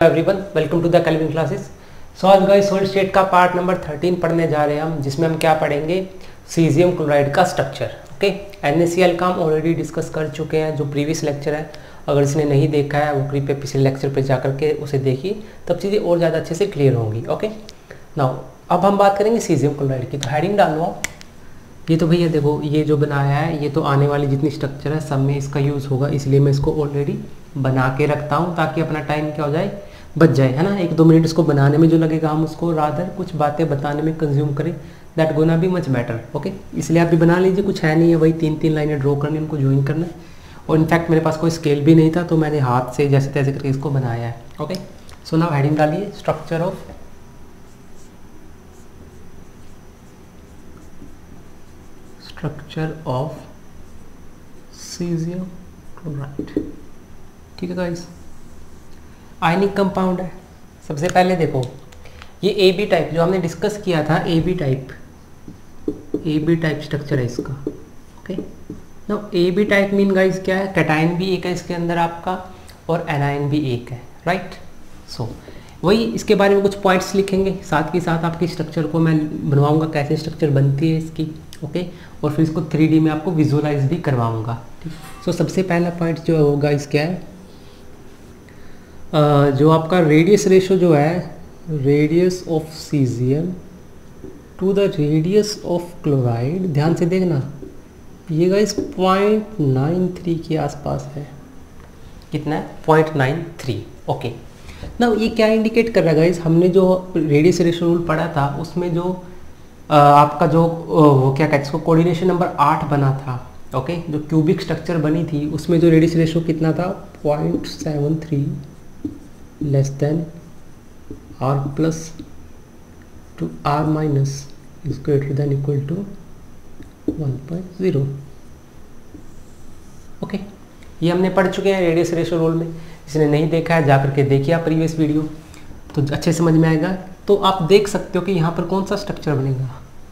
Everyone, welcome to the Calvin classes. So आज guys solid state का part number 13 पढ़ने जा रहे हैं हम, जिसमें हम क्या पढ़ेंगे, सीजियम क्लोराइड का स्ट्रक्चर। ओके, NaCl का हम ऑलरेडी डिस्कस कर चुके हैं जो प्रीवियस लेक्चर है। अगर इसने नहीं देखा है वो कृपया पिछले लेक्चर पर जाकर के उसे देखिए, तब चीज़ें और ज़्यादा अच्छे से क्लियर होंगी। ओके, नाउ अब हम बात करेंगे सीजियम क्लोराइड की। तो हेडिंग डालो आप। ये तो भैया देखो, ये जो बनाया है ये तो आने वाली जितनी स्ट्रक्चर है सब में इसका यूज़ होगा, इसलिए मैं इसको ऑलरेडी बना के रखता हूँ ताकि अपना टाइम क्या हो जाए, बच जाए, है ना। 1-2 मिनट इसको बनाने में जो लगेगा हम उसको रादर कुछ बातें बताने में कंज्यूम करें, that gonna be much better. Okay, इसलिए आप भी बना लीजिए, कुछ है नहीं है, वही 3-3 लाइनें ड्रॉ करनी, उनको ज्वाइन करना है। और इनफैक्ट मेरे पास कोई स्केल भी नहीं था तो मैंने हाथ से जैसे तैसे करके इसको बनाया है। ओके, सो नाउ हेडिंग डालिए, स्ट्रक्चर ऑफ सीजियम क्लोराइड। ठीक है गाइस, आयनिक कंपाउंड है। सबसे पहले देखो, ये AB टाइप जो हमने डिस्कस किया था, AB टाइप स्ट्रक्चर है इसका। Okay, now AB type mean guys क्या है, कैटायन भी एक है इसके अंदर आपका और एनायन भी एक है, राइट। सो वही इसके बारे में कुछ पॉइंट्स लिखेंगे, साथ के साथ आपकी स्ट्रक्चर को मैं बनवाऊंगा, कैसे स्ट्रक्चर बनती है इसकी। ओके, और फिर इसको 3D में आपको विजुअलाइज भी करवाऊंगा। ठीक, सो सबसे पहला पॉइंट जो होगा इस क्या है, जो आपका रेडियस रेशो जो है, radius of caesium to the radius of chloride, ध्यान से देखना, ये गाइस 0.93 के आसपास है। कितना है? 0.93। ओके, ना ये क्या इंडिकेट कर रहा है गाइस, हमने जो रेडियस रेशो रूल पढ़ा था उसमें जो आपका जो वो क्या कहते हैं इसको, कोऑर्डिनेशन नंबर 8 बना था। ओके, जो क्यूबिक स्ट्रक्चर बनी थी उसमें जो रेडियस रेशो कितना था, 0.73 less than R plus to R minus is greater than equal to 1.0। Okay, ये हमने पढ़ चुके हैं रेडियस रेशो रूल में। जिसने नहीं देखा है जाकर के देखिए आप प्रीवियस वीडियो, तो अच्छे समझ में आएगा। तो आप देख सकते हो कि यहाँ पर कौन सा स्ट्रक्चर बनेगा,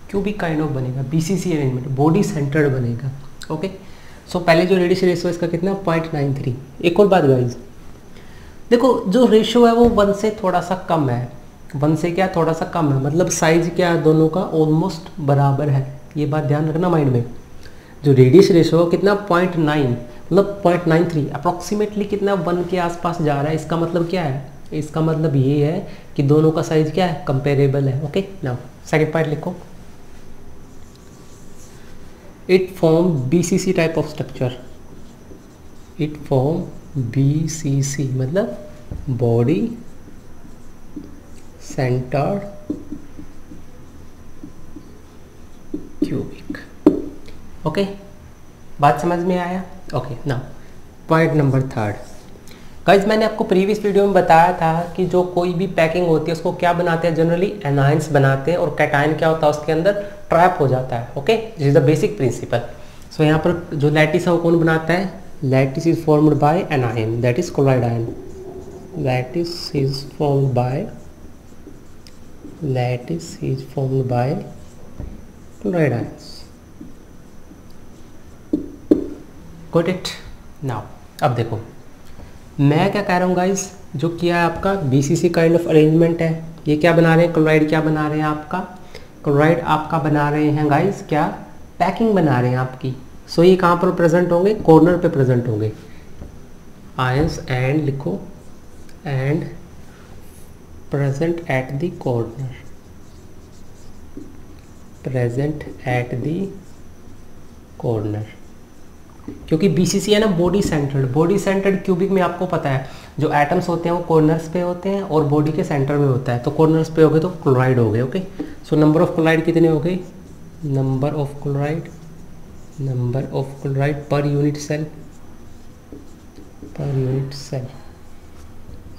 क्यूबिक काइंड ऑफ बनेगा, BCC अरेंजमेंट, बॉडी सेंटर्ड बनेगा। ओके, सो पहले जो रेडियस रेशो है इसका कितना, 0.93। एक और बात गाइस, देखो जो रेशो है वो 1 से थोड़ा सा कम है। 1 से क्या थोड़ा सा कम है, मतलब साइज क्या है दोनों का ऑलमोस्ट बराबर है। ये बात ध्यान रखना माइंड में। जो रेडियस रेशो कितना, 0.9 मतलब 0.93 अप्रॉक्सीमेटली कितना, 1 के आसपास जा रहा है। इसका मतलब क्या है, इसका मतलब ये है कि दोनों का साइज क्या है, कंपेरेबल है। ओके, नाउ सेकंड पॉइंट लिखो, it form BCC type of structure. It form BCC मतलब बॉडी सेंटर्ड क्यूबिक। ओके, बात समझ में आया। Okay, now point number 3 guys, मैंने आपको प्रीवियस वीडियो में बताया था कि जो कोई भी पैकिंग होती है उसको क्या बनाते हैं, जनरली एनायंस बनाते हैं, और कैटायन क्या होता है उसके अंदर, ट्रैप हो जाता है। Okay, this is the basic principle. So यहाँ पर जो लैटिस है वो कौन बनाता है, lattice is formed by anion, that is chloride ion. Lattice is formed by chloride ions. Got it. Now अब देखो मैं क्या कह रहा हूँ गाइस, जो किया है आपका BCC काइंड ऑफ अरेंजमेंट है। ये क्या बना रहे हैं, क्लोराइड क्या बना रहे हैं आपका, क्लोराइड आपका बना रहे हैं गाइस, क्या पैकिंग बना रहे हैं आपकी। सो ये कहाँ पर प्रेजेंट होंगे, कॉर्नर पे प्रेजेंट होंगे। आयंस एंड लिखो, and present at the corner, present at the corner. क्योंकि BCC है ना बॉडी सेंटर्ड क्यूबिक में, आपको पता है जो एटम्स होते हैं वो कॉर्नर्स पे होते हैं और बॉडी के सेंटर में होता है। तो कॉर्नर्स पे हो गए तो क्लोराइड हो गए। Okay, so number of chloride कितने हो गए, number of chloride per unit cell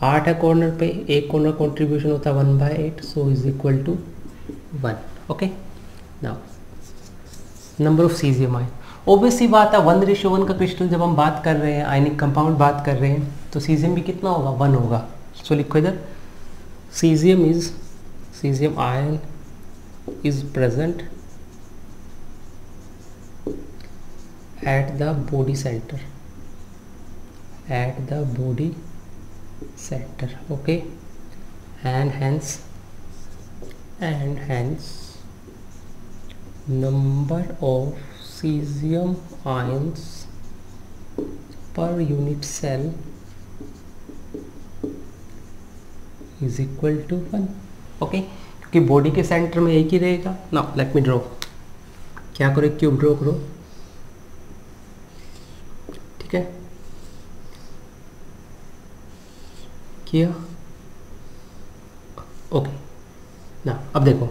8 है कॉर्नर पे, एक कॉर्नर कॉन्ट्रीब्यूशन होता है 1/8, so is equal to 1। Okay, now number of caesium ion, obviously बात है 1:1 का क्रिस्टल जब हम बात कर रहे हैं, आयनिक कंपाउंड बात कर रहे हैं, तो सीजियम भी कितना होगा, 1 होगा। सो लिखो इधर, caesium ion is present at the body center, at the body center. Okay, and hence number of cesium ions per unit cell is equal to 1. Okay, क्योंकि बॉडी के सेंटर में एक ही रहेगा ना. Let me draw. क्या करो, एक cube draw करो. ठीक है, किया. ओके ना, अब देखो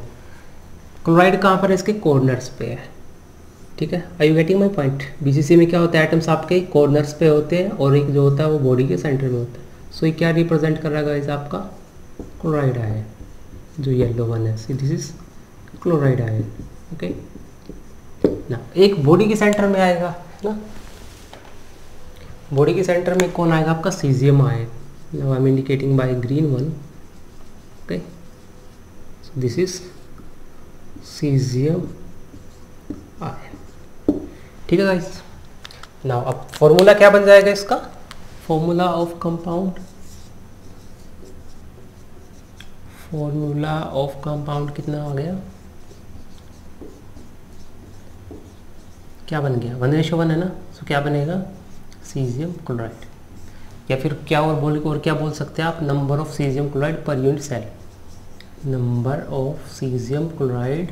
क्लोराइड कहाँ पर है, इसके कॉर्नर्स पे है. ठीक है, are you getting my point. BCC में क्या होता है, एटम्स आपके कॉर्नर्स पे होते हैं और एक जो होता है वो बॉडी के सेंटर में होता है. सो ये क्या रिप्रेजेंट कर रहा है गाइस, आपका क्लोराइड आयन. जो येलो वन है, see this is chloride ion. Okay ना, एक बॉडी के सेंटर में आएगा है ना. बॉडी के सेंटर में कौन आएगा, आपका caesium ion. Now I am indicating by green one. Okay, so this is caesium ion. ठीक है गाइस. नाउ अब फॉर्मूला क्या बन जाएगा इसका, formula of compound. Formula of compound कितना आ गया, क्या बन गया, 1:1 है ना. सो क्या बनेगा, सीजियम क्लोराइड. या फिर क्या और क्या बोल सकते हैं आप, number of caesium chloride per unit cell. Number of caesium chloride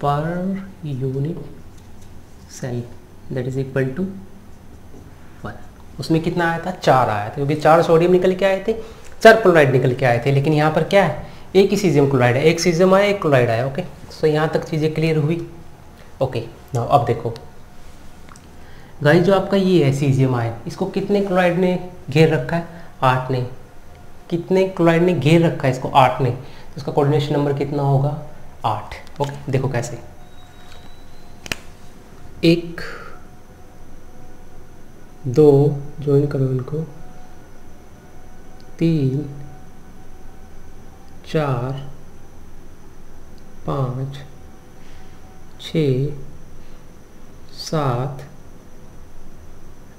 per unit cell that is equal to 1. उसमें कितना आया था, 4 आया था, क्योंकि 4 सोडियम निकल के आए थे, 4 क्लोराइड निकल के आए थे. लेकिन यहाँ पर क्या है, एक ही सीजियम क्लोराइड है, एक सीजियम आया, एक क्लोराइड आया. ओके, सो यहाँ तक चीज़ें क्लियर हुई. ओके नाउ अब देखो गाइस, जो आपका ये है सीजियम आयन, इसको कितने क्लोराइड ने घेर रखा है, 8 ने. कितने क्लोराइड ने घेर रखा है इसको, 8 ने. तो इसका कोऑर्डिनेशन नंबर कितना होगा, 8. ओके, देखो कैसे, 1 2 ज्वाइन करो इनको, 3 4 5 6 7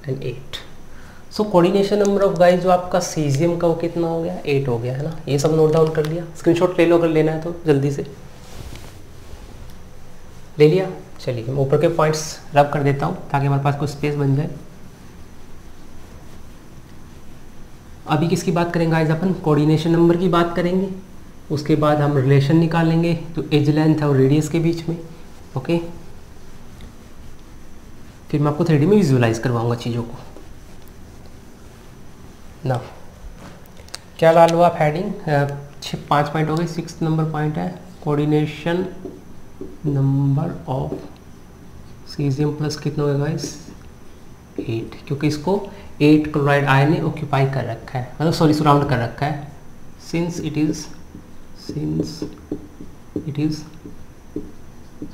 and 8. So coordination number of guys जो आपका सीजियम का वो कितना हो गया, 8 हो गया है ना. ये सब नोट डाउन कर लिया, स्क्रीनशॉट ले लो अगर लेना है तो जल्दी से ले लिया. चलिए मैं ऊपर के पॉइंट्स रब कर देता हूँ ताकि हमारे पास कुछ स्पेस बन जाए. अभी किसकी बात करेंगे गाइस, अपन कोऑर्डिनेशन नंबर की बात करेंगे. उसके बाद हम रिलेशन निकालेंगे तो एज लेंथ और रेडियस के बीच में. ओके, फिर मैं आपको 3D में विजुअलाइज करवाऊंगा चीज़ों को ना. क्या ला लो आप हेडिंग, 5 पॉइंट हो गए. 6 नंबर पॉइंट है coordination number of caesium plus कितना होगा गाइस, 8. क्योंकि इसको 8 क्लोराइड आयन ने ऑक्यूपाई कर रखा है, मतलब सॉरी सराउंड कर रखा है. Since it is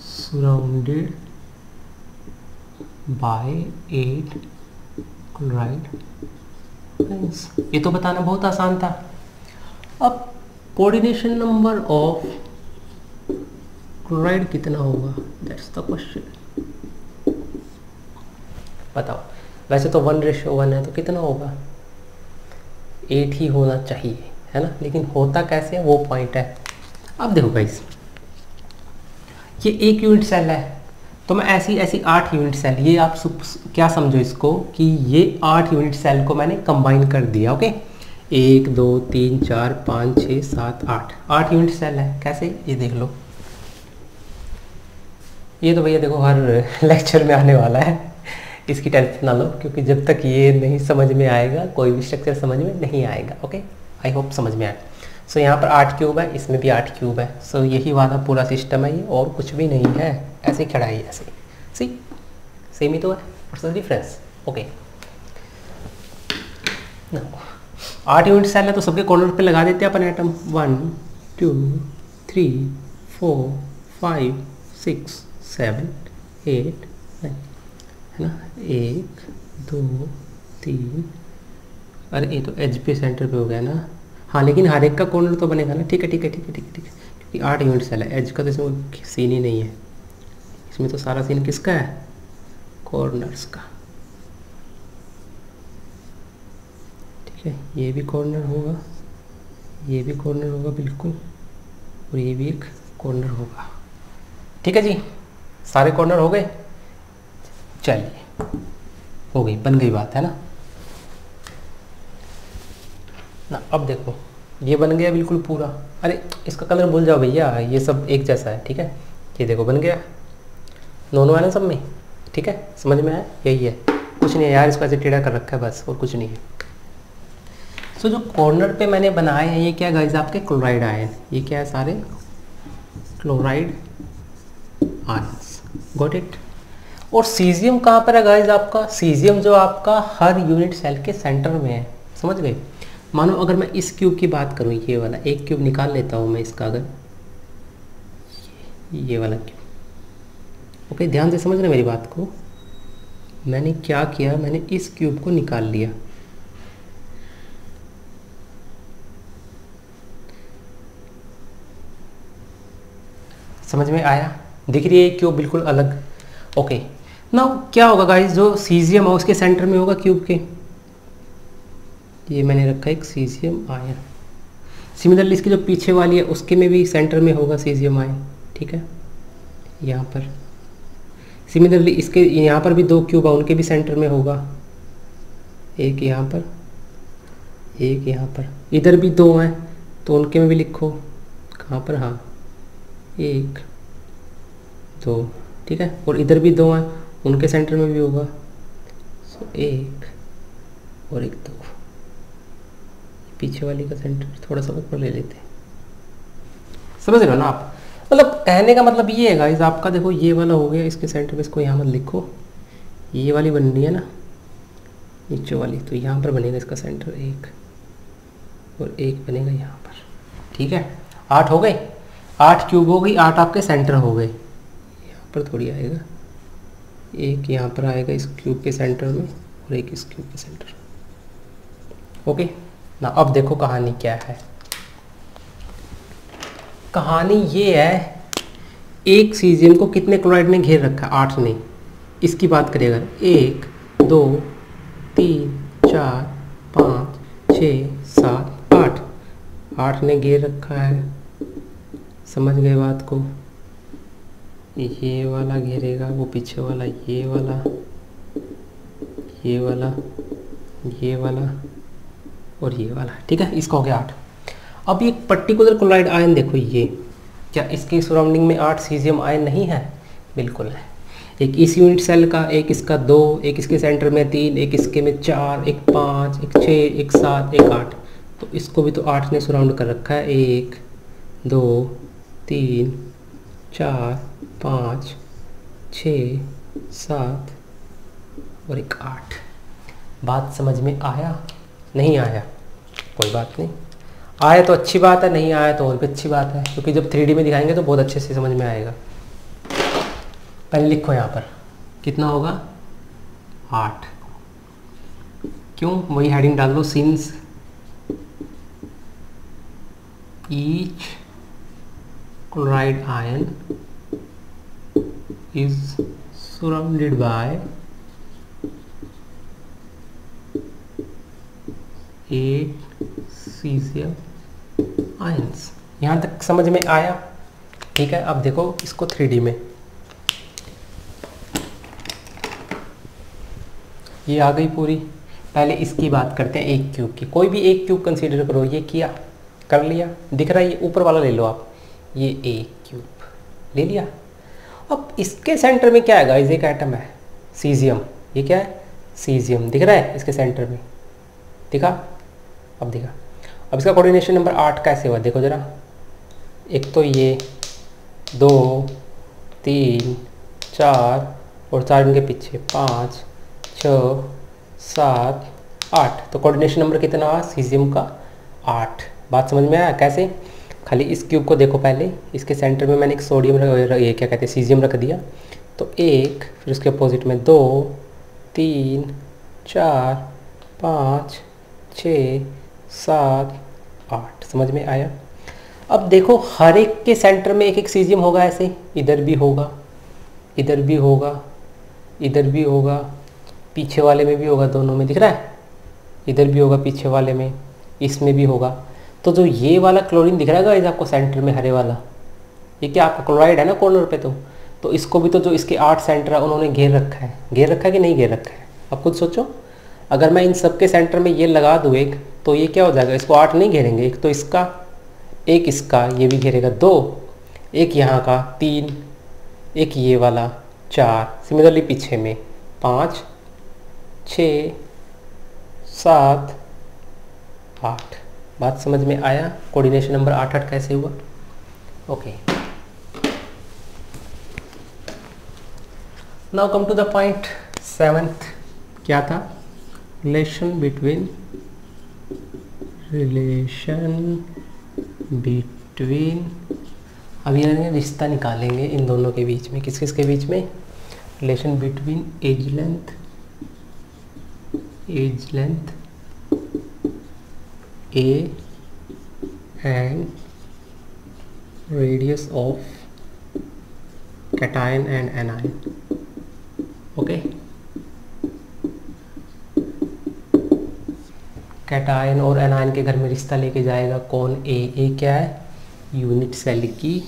surrounded by 8 chloride. ये तो बताना बहुत आसान था. अब कोऑर्डिनेशन नंबर ऑफ क्लोराइड कितना होगा, दैट्स द क्वेश्चन. बताओ. वैसे तो 1:1 है तो कितना होगा, 8 ही होना चाहिए है ना. लेकिन होता कैसे है वो पॉइंट है. अब देखो गाइस, ये 1 यूनिट सेल है तो मैं ऐसी 8 यूनिट सेल, ये आप क्या समझो इसको कि ये 8 यूनिट सेल को मैंने कंबाइन कर दिया. ओके, 1 2 3 4 5 6 7 8 यूनिट सेल है. कैसे, ये देख लो. ये तो भैया देखो हर लेक्चर में आने वाला है, इसकी टेंशन ना लो, क्योंकि जब तक ये नहीं समझ में आएगा कोई भी स्ट्रक्चर समझ में नहीं आएगा. ओके, आई होप समझ में आए. सो यहाँ पर 8 क्यूब है, इसमें भी 8 क्यूब है. सो यही वाला पूरा सिस्टम है ये, और कुछ भी नहीं है. ऐसे खड़ा है, ऐसे सी सेम ही तो है. What's the difference. Okay, 8 unit cell है तो सबके कॉर्नर पे लगा देते हैं अपन एटम. 1 2 3 4 5 6 7 8 9 है ना. 1 2 3, अरे ये तो एज पे सेंटर पे हो गया ना. हाँ, लेकिन हर एक का कॉर्नर तो बनेगा ना. ठीक है क्योंकि 8 यूनिट सेल है. एज का तो इसमें कोई सीन ही नहीं है. इसमें तो सारा सीन किसका है, कॉर्नर्स का. ठीक ठीक है, ये भी कॉर्नर होगा, ये भी कॉर्नर होगा बिल्कुल, और ये भी एक कॉर्नर होगा। ठीक है जी, सारे कॉर्नर हो गए। चलिए, हो गई, बन गई बात, है ना। अब देखो ये बन गया बिल्कुल पूरा। अरे इसका कलर भूल जाओ भैया, ये सब एक जैसा है। ठीक है, ये देखो बन गया, दोनों है ना सब में। ठीक है, समझ में आया, यही है, कुछ नहीं है यार, इसको ऐसे टेढ़ा कर रखा है बस, और कुछ नहीं है। सो जो कॉर्नर पे मैंने बनाए हैं ये क्या गाइस, आपके क्लोराइड आयन। ये क्या है, सारे क्लोराइड आयंस, गॉट इट। और सीजियम कहाँ पर है गाइस आपका, सीजियम जो आपका हर यूनिट सेल के सेंटर में है, समझ गए। मानो अगर मैं इस क्यूब की बात करूँ, ये वाला एक क्यूब निकाल लेता हूँ मैं इसका, अगर ये वाला क्यूब, ओके ध्यान से समझना मेरी बात को। मैंने क्या किया, मैंने इस क्यूब को निकाल लिया, समझ में आया, दिख रही है क्यूब बिल्कुल अलग। ओके नाउ क्या होगा गाइस, जो सीजियम है उसके सेंटर में होगा क्यूब के, ये मैंने रखा है एक सीजियम आयन। सिमिलरली इसकी जो पीछे वाली है उसके में भी सेंटर में होगा सीजियम आयन। ठीक है, यहाँ पर सिमिलरली इसके यहाँ पर भी दो क्यूब है, उनके भी सेंटर में होगा, एक यहाँ पर, एक यहाँ पर, इधर भी दो हैं तो उनके में भी लिखो, कहाँ पर, हाँ एक दो। ठीक है, और इधर भी दो हैं, उनके सेंटर में भी होगा, सो एक और एक दो। पीछे वाली का सेंटर थोड़ा सा ऊपर ले लेते हैं, समझ रहे हो ना आप। मतलब कहने का मतलब ये है गाइस आपका, देखो ये वाला हो गया इसके सेंटर में, इसको यहाँ मत लिखो, ये वाली बननी है ना नीचे वाली, तो यहाँ पर बनेगा इसका सेंटर एक, और एक बनेगा यहाँ पर। ठीक है, 8 हो गए, 8 क्यूब हो गई, 8 आपके सेंटर हो गए। यहाँ पर थोड़ी आएगा, एक यहाँ पर आएगा इस क्यूब के सेंटर में, और एक इस क्यूब के सेंटर में। ओके ना, अब देखो कहानी क्या है। कहानी ये है, एक सीजियम को कितने क्लोराइड ने घेर रखा है, 8 ने। इसकी बात करिए अगर, 1 2 3 4 5 6 7 8, 8 ने घेर रखा है, समझ गए बात को। ये वाला घेरेगा, वो पीछे वाला, ये वाला, ये वाला, ये वाला और ये वाला। ठीक है, इसका हो गया 8। अब ये पर्टिकुलर क्लोराइड आयन देखो, ये क्या इसके सराउंडिंग में 8 सीजियम आयन नहीं है, बिल्कुल है। एक इस यूनिट सेल का, एक इसका 2, एक इसके सेंटर में 3, एक इसके में 4, एक 5, एक 6, एक 7, एक 8, तो इसको भी तो 8 ने सराउंड कर रखा है। 1 2 3 4 5 6 7 और एक 8। बात समझ में आया, नहीं आया कोई बात नहीं, आया तो अच्छी बात है, नहीं आया तो और भी अच्छी बात है, क्योंकि जब 3D में दिखाएंगे तो बहुत अच्छे से समझ में आएगा। पहले लिखो यहाँ पर कितना होगा, 8। क्यों, वही हेडिंग डाल दो, since each chloride ion is surrounded by 8 caesium ions. यहाँ तक समझ में आया। ठीक है, अब देखो इसको 3D में, ये आ गई पूरी। पहले इसकी बात करते हैं, एक क्यूब की, कोई भी एक क्यूब कंसीडर करो। ये किया, कर लिया, दिख रहा है, ये ऊपर वाला ले लो आप, ये एक क्यूब ले लिया। अब इसके सेंटर में क्या है गाइस, एक एटम है सीजियम, ये क्या है सीजियम, दिख रहा है इसके सेंटर में, दिखा, अब दिखा। अब इसका कोऑर्डिनेशन नंबर 8 कैसे हुआ देखो ज़रा। एक तो ये 2 3 4 और 4 इनके पीछे 5 6 7 8, तो कोऑर्डिनेशन नंबर कितना हुआ सीजियम का 8। बात समझ में आया कैसे। खाली इस क्यूब को देखो, पहले इसके सेंटर में मैंने एक सोडियम ये क्या कहते हैं सीजियम रख दिया, तो 1, फिर उसके अपोजिट में 2 3 4 5 6 7 8, समझ में आया। अब देखो हर एक के सेंटर में एक एक सीजियम होगा, ऐसे इधर भी होगा, इधर भी होगा, इधर भी होगा, पीछे वाले में भी होगा, दोनों में दिख रहा है। इधर भी होगा पीछे वाले में, इसमें भी होगा। तो जो ये वाला क्लोरीन दिख रहा है गाइस आपको सेंटर में हरे वाला, ये क्या आपका क्लोराइड है ना कॉर्नर पे। तो इसको भी तो जो इसके 8 सेंटर है उन्होंने घेर रखा है, घेर रखा है कि नहीं घेर रखा है, अब खुद सोचो। अगर मैं इन सब के सेंटर में ये लगा दूँ एक, तो ये क्या हो जाएगा, इसको 8 नहीं घेरेंगे, एक तो इसका, एक इसका, ये भी घेरेगा 2, एक यहाँ का 3, एक ये वाला 4, सिमिलरली पीछे में 5, 6, 7, 8। बात समझ में आया? कोऑर्डिनेशन नंबर 8 कैसे हुआ? Okay, now come to the point 7th। क्या था? रिलेशन बिटवीन अब ये रिश्ता निकालेंगे इन दोनों के बीच में। किस किस के बीच में? Relation between edge length A and radius of cation and anion. Okay, cation और एनायन के घर में रिश्ता लेके जाएगा कौन? ए क्या है? यूनिट सेल की।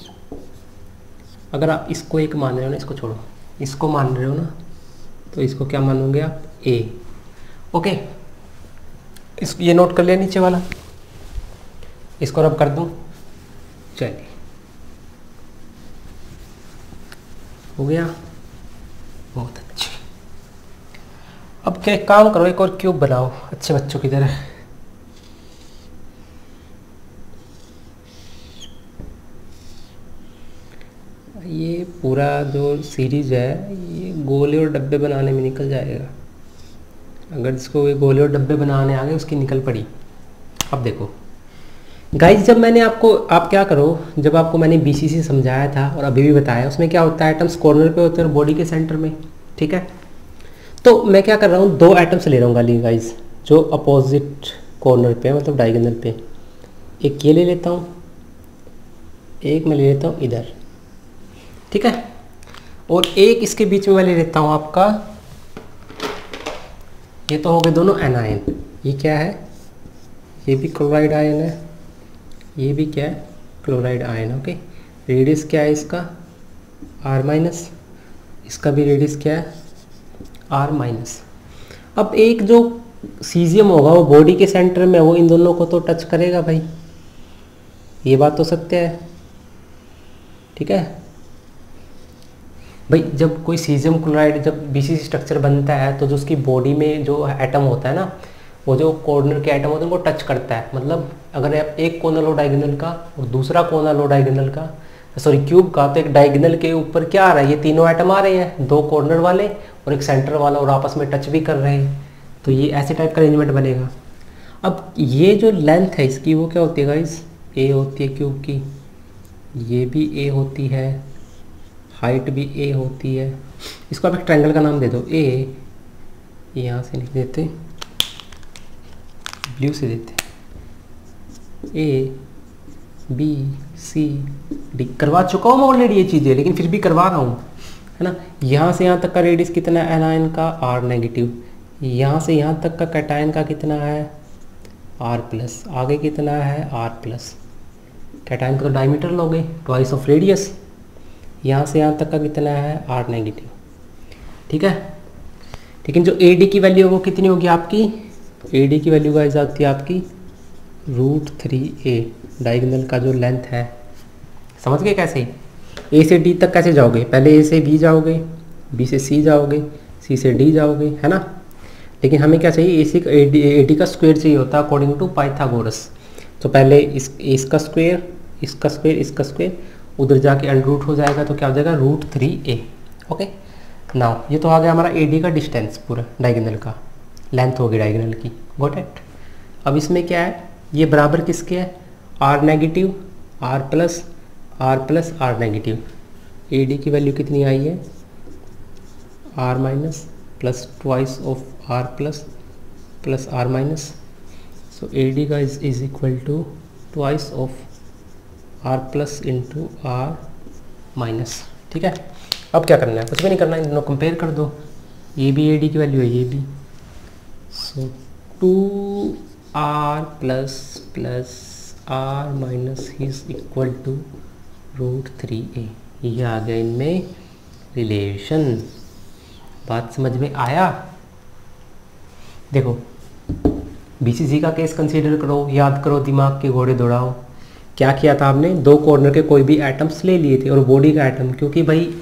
अगर आप इसको एक मान रहे हो ना, इसको छोड़ो, इसको मान रहे हो ना, तो इसको क्या मानोगे आप? ए। ओके, ये नोट कर लिया नीचे वाला, इसको रब कर दूं, चलिए हो गया, बहुत अच्छी। अब क्या, एक काम करो, एक और क्यूब बनाओ अच्छे बच्चों की तरह। ये पूरा जो सीरीज है ये गोले और डब्बे बनाने में निकल जाएगा। अगर जिसको ये गोले और डब्बे बनाने आ गए उसकी निकल पड़ी। अब देखो गाइस, जब मैंने आपको, आप क्या करो, जब आपको मैंने बीसीसी समझाया था और अभी भी बताया, उसमें क्या होता है, एटम्स कॉर्नर पे होते हैं और बॉडी के सेंटर में, ठीक है। तो मैं क्या कर रहा हूँ, 2 एटम्स ले रहा हूँ गाली गाइस, जो अपोजिट कॉर्नर पे, मतलब डायगोनल पे। एक ये ले लेता हूँ, एक मैं ले लेता हूँ इधर, ठीक है, और एक इसके बीच में मैं ले लेता हूँ आपका, ये तो हो गए दोनों एनायन। ये क्या है? ये भी क्लोराइड आयन है, ये भी क्या है? Chloride ion. ओके, रेडियस क्या है इसका? R-। इसका भी रेडियस क्या है? R-। अब एक जो सीजियम होगा वो बॉडी के सेंटर में, वो इन दोनों को तो टच करेगा भाई, ये बात तो सत्य है, ठीक है भाई। जब कोई सीजियम क्लोराइड, जब बीसीसी स्ट्रक्चर बनता है, तो जो उसकी बॉडी में जो एटम होता है ना, वो जो कॉर्नर के एटम होते हैं वो टच करता है। मतलब अगर आप एक कोना लो डायगोनल का और दूसरा कोना लो डायगोनल का, सॉरी क्यूब का, तो एक डायगोनल के ऊपर क्या आ रहा है, ये तीनों एटम आ रहे हैं, 2 कॉर्नर वाले और एक सेंटर वाला, और आपस में टच भी कर रहे हैं। तो ये ऐसे टाइप का अरेंजमेंट बनेगा। अब ये जो लेंथ है इसकी, वो क्या होती है गाइस? ए होती है क्यूब की, ये भी ए होती है, हाइट भी ए होती है। इसको आप एक ट्रायंगल का नाम दे दो, ए, यहाँ से लिख देते, ब्लू से देते, ए बी सी डी। करवा चुका हूँ मैं ऑलरेडी ये चीज़ें, लेकिन फिर भी करवा रहा हूँ, है ना। यहाँ से यहाँ तक का रेडियस कितना है एनायन का? R-। यहाँ से यहाँ तक का कैटायन का कितना है? R+। आगे कितना है? R+। कैटायन का तो डायमीटर लोगे, ट्वाइस ऑफ रेडियस। यहाँ से यहाँ तक का कितना है? R-। ठीक है, लेकिन जो AD की वैल्यू है वो कितनी होगी आपकी? AD की वैल्यू गाइस आती है आपकी √3a। डायगोनल का जो लेंथ है, समझ गए कैसे? A से D तक कैसे जाओगे? पहले A से B जाओगे, B से C जाओगे, C से D जाओगे, है ना। लेकिन हमें क्या चाहिए? AD का स्क्वायर चाहिए होता है अकॉर्डिंग टू पाइथागोरस। तो पहले इसका स्क्वायर, इसका स्क्वायर, इसका स्क्वायर, उधर जाके अंडर हो जाएगा, तो क्या हो जाएगा? √3a। ओके, नाउ ये तो आ गया हमारा AD का डिस्टेंस, पूरा डायगोनल का लेंथ होगी डायगोनल की। Got it? अब इसमें क्या है, ये बराबर किसके है? R-, R+, R+, R-। AD की वैल्यू कितनी आई है? R- plus twice of R+ plus R-। So AD का is equal to twice of R+ into R-। ठीक है, अब क्या करना है? कुछ भी नहीं करना है, इन दोनों कंपेयर कर दो। ये भी AD की वैल्यू है, ये भी। So 2r plus r minus is equal to √3a। ये आ गया इनमें रिलेशन। बात समझ में आया? देखो बीसीसी का केस कंसीडर करो, याद करो, दिमाग के घोड़े दौड़ाओ। क्या किया था आपने? दो कॉर्नर के कोई भी एटम्स ले लिए थे और बॉडी का एटम, क्योंकि भाई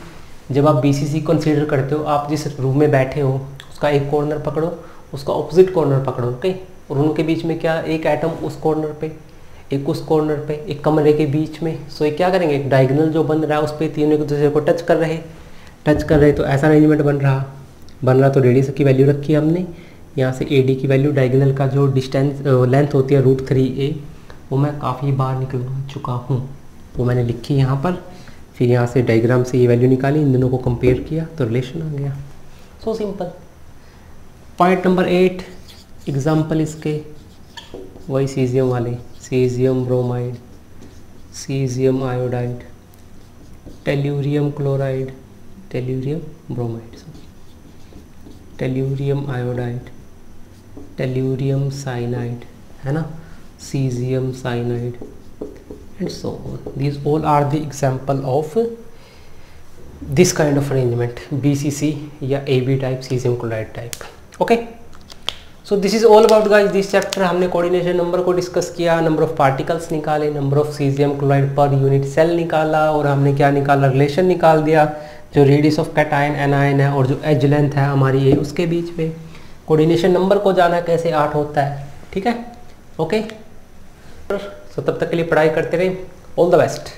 जब आप बीसीसी कंसीडर करते हो, आप जिस रूम में बैठे हो उसका एक कॉर्नर पकड़ो, उसका ऑपोजिट कॉर्नर पकड़ो, ओके, और उनके बीच में क्या, एक एटम उस कॉर्नर पे, एक उस कॉर्नर पे, एक कमरे के बीच में। सो ये क्या करेंगे, एक डायगोनल जो बन रहा है उस पर तीनों एक दूसरे को टच कर रहे, तो ऐसा अरेंजमेंट बन रहा। तो रेडियस की वैल्यू रखी है हमने, यहाँ से AD की वैल्यू, डायगोनल का जो डिस्टेंस लेंथ होती है √3a, वो मैं काफ़ी बार निकल चुका हूँ, वो मैंने लिखी यहाँ पर। फिर यहाँ से डायग्राम से ये वैल्यू निकाली, इन दोनों को कंपेयर किया तो रिलेशन आ गया। So simple. Point number 8 example इसके वही सीजियम वाले, caesium bromide, caesium iodide, tellurium chloride, tellurium bromide, tellurium iodide, tellurium cyanide, है ना, caesium cyanide and so on. These all are the example of this kind of arrangement, BCC या AB type, cesium chloride type. Okay, so this is all about guys this chapter. हमने coordination number को discuss किया, number of particles निकाले, number of caesium chloride per unit cell निकाला, और हमने क्या निकाला, रिलेशन निकाल दिया, जो रेडियस ऑफ कैटायन एनायन है और जो एज लेंथ है हमारी ये उसके बीच में। कोऑर्डिनेशन नंबर को जाना कैसे 8 होता है, ठीक है, ओके। तो तब तक के लिए पढ़ाई करते रहें। All the best.